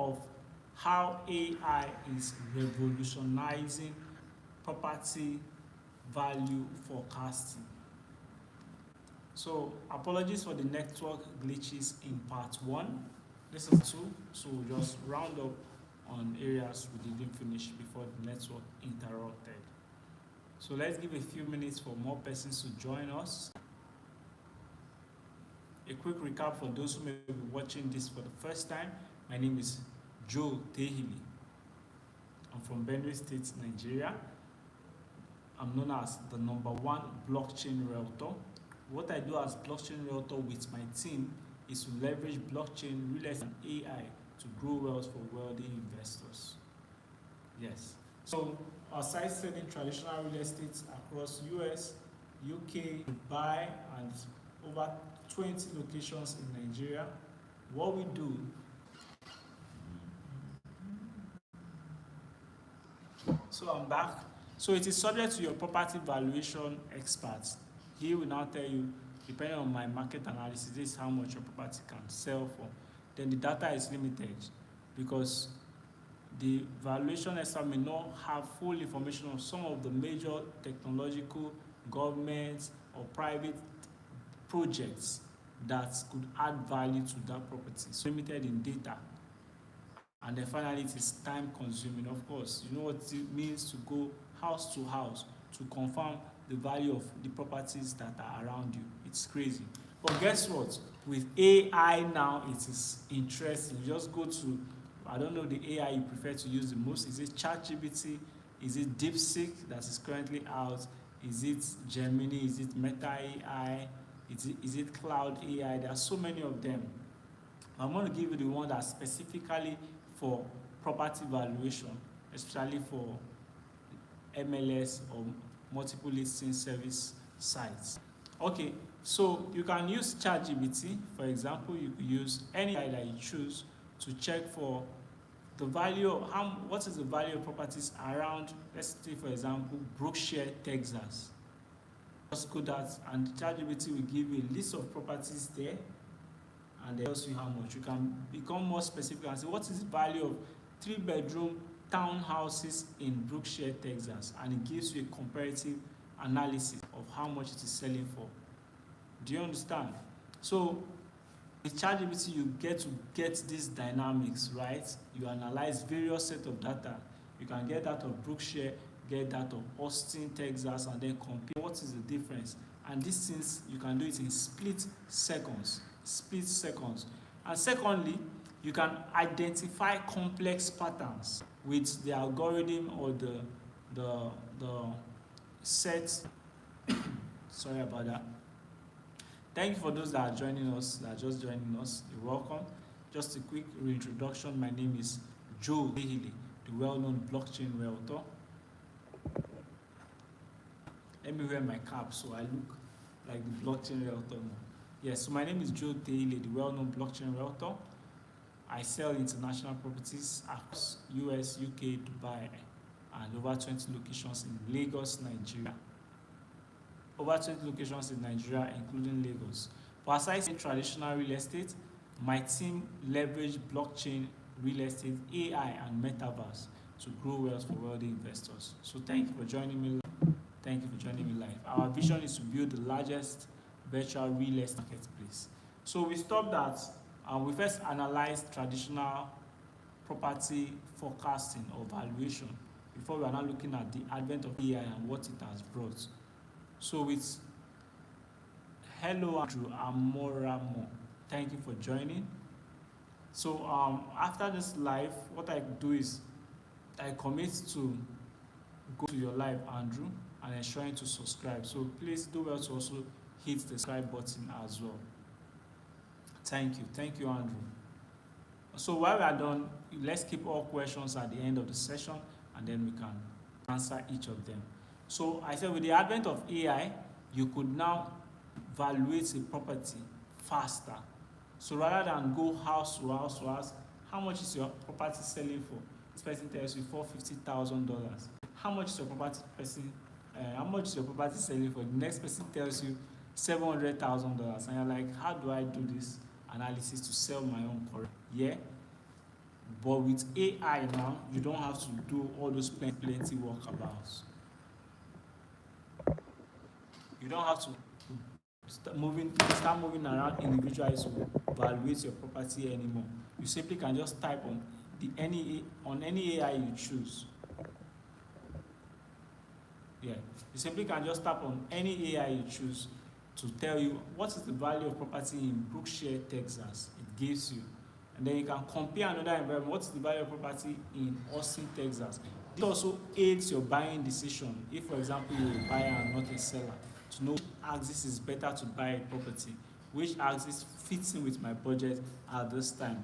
of how AI is revolutionizing property value forecasting. So apologies for the network glitches in part 1. This is 2, so we'll just round up on areas we didn't finish before the network interrupted. So let's give a few minutes for more persons to join us. A quick recap for those who may be watching this for the first time. My name is Joe Tehili. I'm from Benue State, Nigeria. I'm known as the #1 blockchain realtor. What I do as blockchain realtor with my team is to leverage blockchain, real estate, and AI to grow wealth for wealthy investors. Yes. So aside selling traditional real estate across US, UK, Dubai, and over 20 locations in Nigeria, what we do so I'm back. So it is subject to your property valuation experts. He will now tell you, depending on my market analysis, this is how much your property can sell for. Then the data is limited because the valuation expert may not have full information of some of the major technological, government, or private projects that could add value to that property. So limited in data. And then finally, it is time consuming. Of course, you know what it means to go house to house to confirm the value of the properties that are around you. It's crazy. But guess what? With AI now, it is interesting. You just go to, I don't know the AI you prefer to use the most. Is it ChatGPT? Is it DeepSeek that is currently out? Is it Gemini? Is it Meta AI? Is it Cloud AI? There are so many of them. I'm going to give you the one that's specifically for property valuation, especially for MLS or multiple listing service sites. Okay, so you can use ChatGPT. For example, you could use any AI that you choose to check for the value of what is the value of properties around, let's say for example, Brookshire, Texas. Just go that and ChatGPT will give you a list of properties there and it tells you how much. You can become more specific and say what is the value of 3-bedroom townhouses in Brookshire, Texas, and it gives you a comparative analysis of how much it is selling for. Do you understand? So with ChatGPT, you get these dynamics, right? You analyze various set of data. You can get that of Brookshire, get that of Austin, Texas, and then compare what is the difference. And these things, you can do it in split seconds. And secondly, you can identify complex patterns with the algorithm or the set. Sorry about that. Thank you for those that are joining us, that are just joining us. You're welcome. Just a quick reintroduction. My name is Joe Tehili, the well-known blockchain realtor. Let me wear my cap so I look like the blockchain realtor now. Yes, so my name is Joe Tehili, the well-known blockchain realtor. I sell international properties across US, UK, Dubai, and over 20 locations in Lagos, Nigeria. Over 20 locations in Nigeria, including Lagos. For aside traditional real estate, my team leverage blockchain, real estate, AI, and metaverse to grow wealth for wealthy investors. So thank you for joining me. Thank you for joining me live. Our vision is to build the largest virtual real estate marketplace. So we stopped at, we first analyzed traditional property forecasting or valuation before we are now looking at the advent of AI and what it has brought. So with hello Andrew Amoramo, thank you for joining. So after this live, what I do is I commit to go to your live, Andrew, and ensuring to subscribe. So please do well to also hit the subscribe button as well. Thank you, Andrew. So while we are done, let's keep all questions at the end of the session and then we can answer each of them. So I said with the advent of AI, you could now evaluate a property faster. So rather than go house to house to house, how much is your property selling for? This person tells you $450,000. How much is your property selling for? The next person tells you $700,000, and you're like, how do I do this analysis to sell my own correct? Yeah. But with AI now, you don't have to do all those plenty work about. You don't have to start moving around individuals to evaluate your property anymore. You simply can just type on any AI you choose. Yeah, you simply can just tap on any AI you choose to tell you what is the value of property in Brookshire, Texas. It gives you, and then you can compare another environment. What is the value of property in Austin, Texas? This also aids your buying decision. If, for example, you're a buyer and not a seller, to know which axis is better to buy a property, which axis fits in with my budget at this time.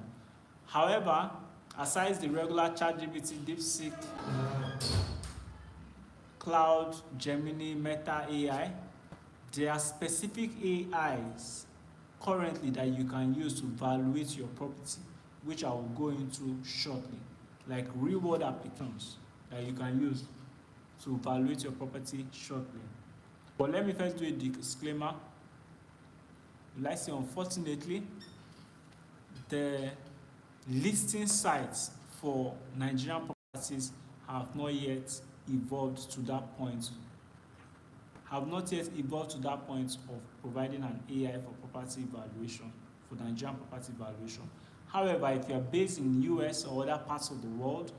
However, aside the regular ChatGPT, DeepSeek, Cloud, Gemini, Meta AI, there are specific AIs currently that you can use to evaluate your property, which I will go into shortly, like reward applications that you can use to evaluate your property shortly. But let me first do a disclaimer. Like I say, unfortunately, the listing sites for Nigerian properties have not yet evolved to that point of providing an AI for property evaluation, for Nigerian property evaluation. However, if you are based in US or other parts of the world,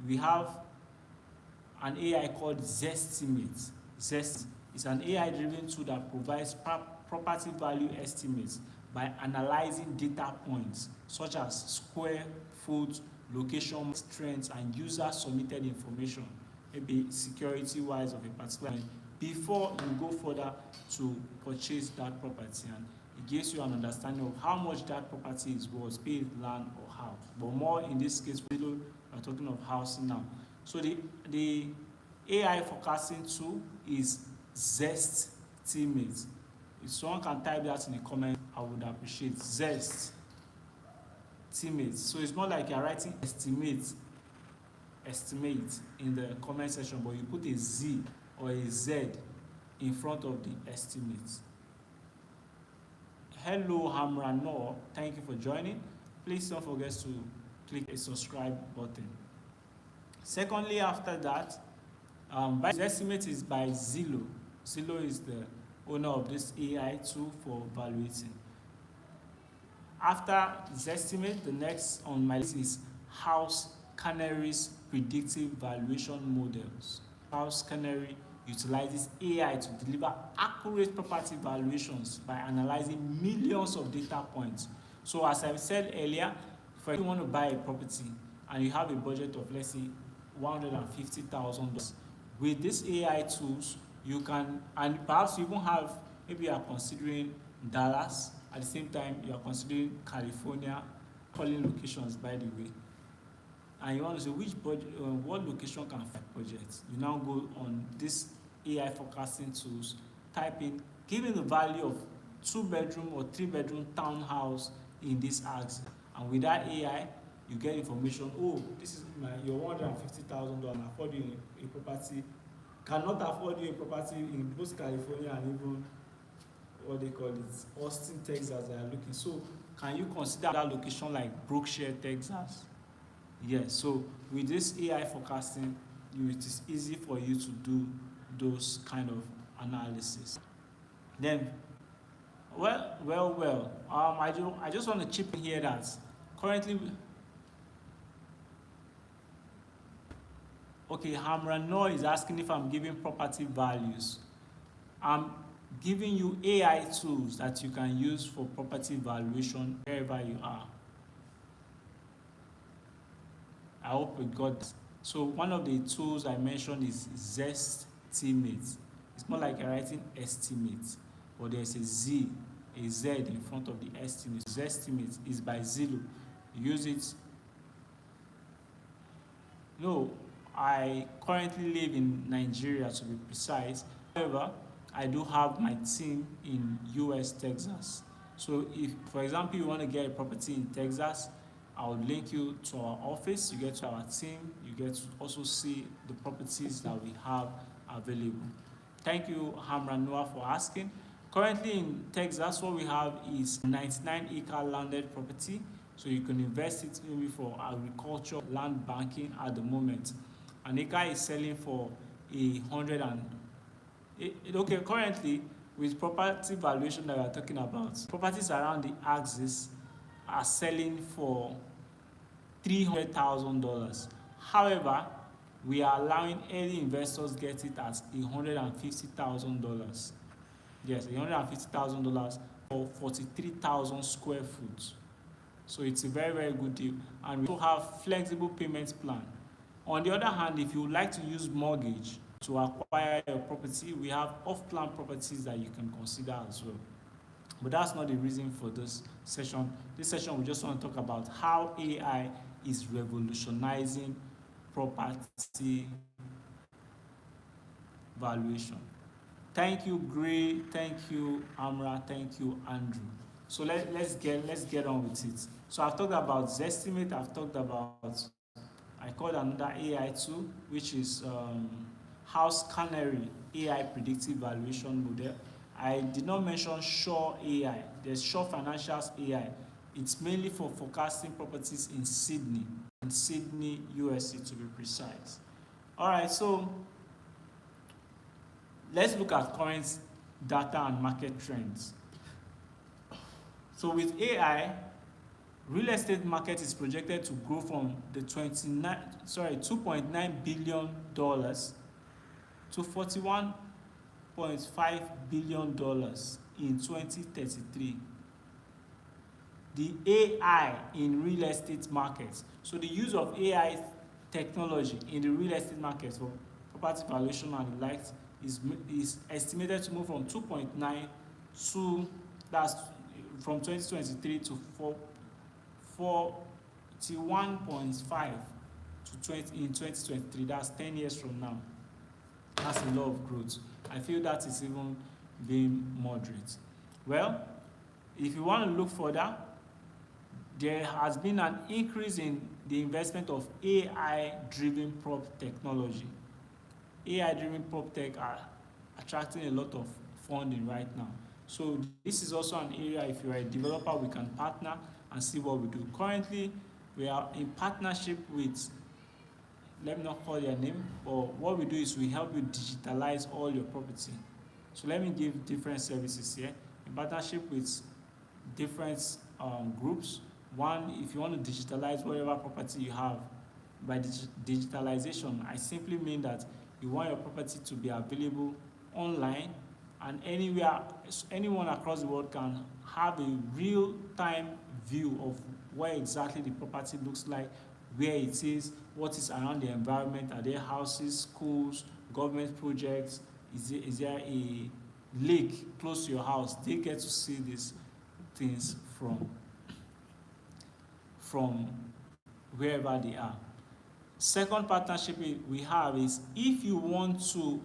we have an AI called Zestimate. Zest is an AI-driven tool that provides property value estimates by analyzing data points such as square foot, location, trends, and user-submitted information, maybe security-wise of a particular before you go further to purchase that property, and it gives you an understanding of how much that property is worth, be it land or house. But more in this case, we are talking of housing now. So the AI forecasting tool is Zestimate. If someone can type that in the comment, I would appreciate. Zestimate. So it's not like you're writing estimate in the comment section, but you put a Z or a Z in front of the estimate. Hello, Hamranor. Thank you for joining. Please don't forget to click a subscribe button. Secondly, after that, this estimate is by Zillow. Zillow is the owner of this AI tool for evaluating. After Zestimate, the next on my list is House Canary's predictive valuation models. House Canary utilizes AI to deliver accurate property valuations by analyzing millions of data points. So as I said earlier, if you want to buy a property and you have a budget of, let's say, $150,000, with these AI tools, you can, and perhaps you even have, maybe you are considering Dallas, at the same time you are considering California, calling locations by the way, and you want to say which budget, what location can fit budget. You now go on this AI forecasting tools, type in, given the value of 2-bedroom or 3-bedroom townhouse in this axis, and with that AI, you get information. Oh, this is your $150,000. Afford you a property, cannot afford you a property in both California and even what they call it, Austin, Texas. They are looking. So, can you consider that location like Brookshire, Texas? Yes. So, with this AI forecasting, it is easy for you to do those kind of analysis. Then, I just want to chip in here that currently. Okay, Hamran Noor is asking if I'm giving property values. I'm giving you AI tools that you can use for property valuation wherever you are. I hope you got this. So one of the tools I mentioned is Zestimate. It's more like you're writing estimate, but there's a Z in front of the estimate. Zestimate is by Zillow. You use it. No, I currently live in Nigeria, to be precise. However, I do have my team in US, Texas. So if, for example, you want to get a property in Texas, I will link you to our office. You get to our team. You get to also see the properties that we have available. Thank you, Hamran Noah, for asking. Currently in Texas, what we have is 99-acre landed property. So you can invest it maybe for agriculture, land banking at the moment. An acre is selling for 100 okay, currently with property valuation that we are talking about, properties around the axis are selling for $300,000. However, we are allowing early investors get it at $150,000. Yes, $150,000 for 43,000 square foot. So it's a very, very good deal. And we also have flexible payment plan. On the other hand, if you would like to use mortgage to acquire your property, we have off-plan properties that you can consider as well. But that's not the reason for this session. This session, we just want to talk about how AI is revolutionizing property valuation. Thank you, Gray. Thank you, Amra. Thank you, Andrew. So let's get on with it. So I've talked about Zestimate. I've talked about, I called another AI tool, which is House Canary AI predictive valuation model. I did not mention Shaw AI. There's Shaw Financials AI. It's mainly for forecasting properties in Sydney, USA to be precise. All right, so let's look at current data and market trends. So with AI, real estate market is projected to grow from the $2.9 billion to $41.5 billion in 2033. The AI in real estate markets. So the use of AI technology in the real estate market for property valuation and the likes is estimated to move from 2.9 to, that's from 2023 to 41.5 to 20 in 2023. That's 10 years from now. That's a lot of growth. I feel that is even being moderate. Well, if you want to look further, there has been an increase in the investment of AI-driven prop technology. AI-driven prop tech are attracting a lot of funding right now. So this is also an area, if you are a developer, we can partner and see what we do. Currently, we are in partnership with, let me not call their name, but what we do is we help you digitalize all your property. So let me give different services here. In partnership with different groups. One, if you want to digitalize whatever property you have, by digitalization, I simply mean that you want your property to be available online, and anywhere, anyone across the world can have a real-time view of where exactly the property looks like, where it is, what is around the environment, are there houses, schools, government projects, is there a lake close to your house. They get to see these things from wherever they are. Second partnership we have is if you want to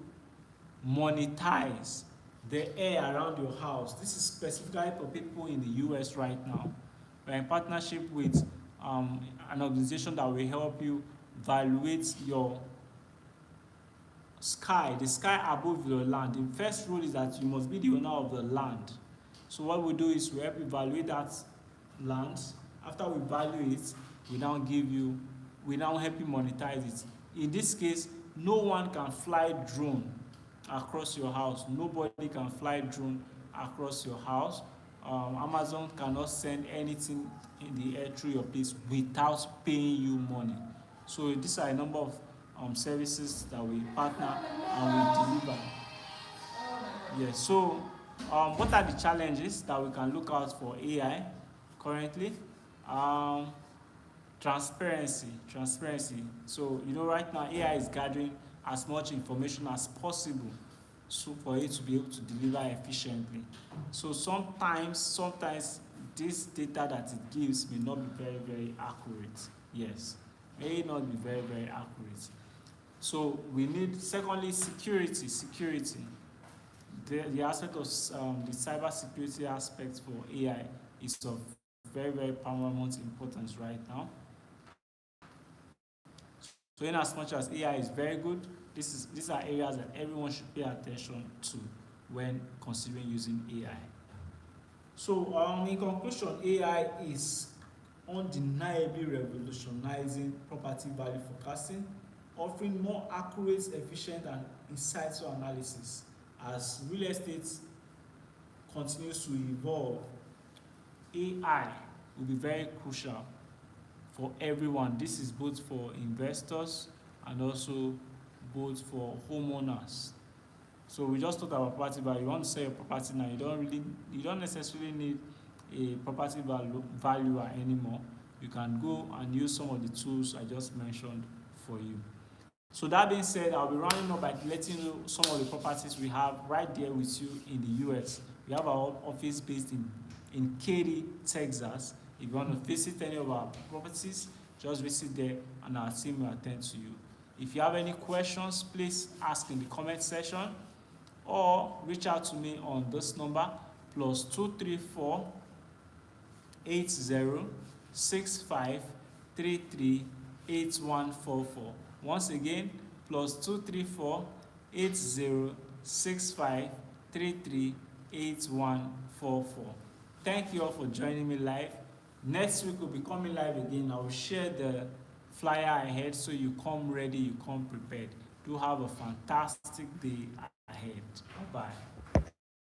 monetize the air around your house. This is specifically for people in the US right now. We're in partnership with an organization that will help you evaluate your the sky above your land. The first rule is that you must be the owner of the land. So what we do is we help you evaluate that land. After we value it, we now help you monetize it. In this case, no one can fly drone across your house. Nobody can fly drone across your house. Amazon cannot send anything in the air through your place without paying you money. So these are a number of services that we partner and we deliver. Yes. So what are the challenges that we can look out for AI currently? Transparency. So right now AI is gathering as much information as possible so for it to be able to deliver efficiently. So sometimes this data that it gives may not be very, very accurate. Yes, may not be very, very accurate. So we need, secondly, security. The aspect of the cyber security aspect for AI is of very, very paramount importance right now. So in as much as AI is very good, these are areas that everyone should pay attention to when considering using AI. So in conclusion, AI is undeniably revolutionizing property value forecasting, offering more accurate, efficient, and insightful analysis. As real estate continues to evolve, AI will be very crucial for everyone. This is both for investors and also both for homeowners. So we just talked about property value. You want to sell your property now, you don't necessarily need a property valuer anymore. You can go and use some of the tools I just mentioned for you. So that being said, I'll be rounding up by letting you know some of the properties we have right there with you in the US. We have our office based in Katy, Texas. If you want to visit any of our properties, just visit there and our team will attend to you. If you have any questions, please ask in the comment section or reach out to me on this number +234 8065 33 8144. Once again, +234 8065 33 8144. Thank you all for joining me live. Next week we'll be coming live again. I will share the flyer ahead so you come ready, you come prepared. Do have a fantastic day ahead. Bye bye.